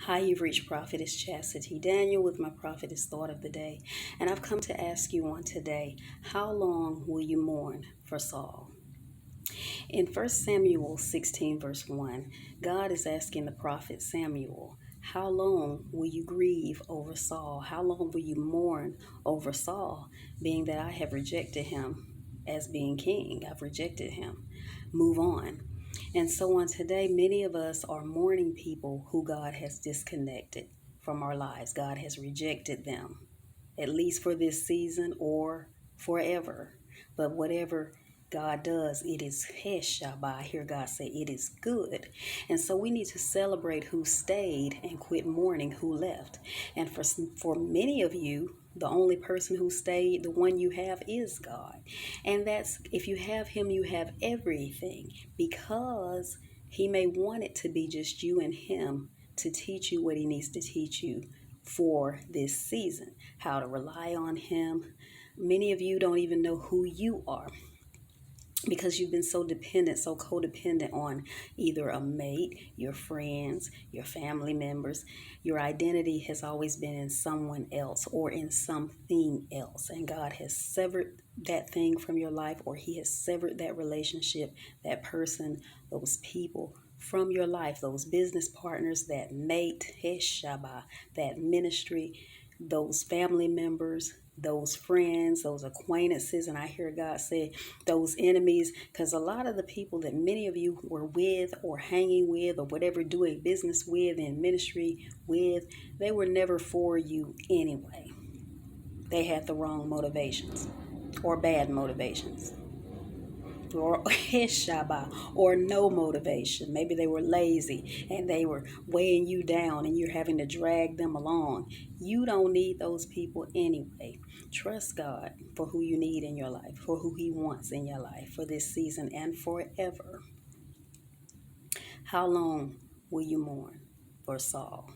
Hi, you've reached Prophetess Chastity Daniel with my Prophetess Thought of the Day. And I've come to ask you on today, how long will you mourn for Saul? In 1 Samuel 16, verse 1, God is asking the prophet Samuel, how long will you grieve over Saul? How long will you mourn over Saul, being that I have rejected him as being king? I've rejected him. Move on. And so on today, many of us are mourning people who God has disconnected from our lives. God has rejected them, at least for this season or forever. But whatever God does, it is Heshabah. I hear God say it is good. And so we need to celebrate who stayed and quit mourning who left. And for many of you, the only person who stayed, the one you have is God. And that's, if you have him, you have everything, because he may want it to be just you and him to teach you what he needs to teach you for this season, how to rely on him. Many of you don't even know who you are because you've been so dependent, so codependent on either a mate, your friends, your family members. Your identity has always been in someone else or in something else. And God has severed that thing from your life, or he has severed that relationship, that person, those people from your life, those business partners, that mate, Heshaba, that ministry, those family members, those friends, those acquaintances, and I hear God say those enemies, because a lot of the people that many of you were with or hanging with or whatever, doing business with and ministry with, they were never for you anyway. They had the wrong motivations or bad motivations, or Shabbat, or no motivation. Maybe they were lazy and they were weighing you down and you're having to drag them along. You don't need those people anyway. Trust God for who you need in your life, for who he wants in your life for this season and forever. How long will you mourn for Saul?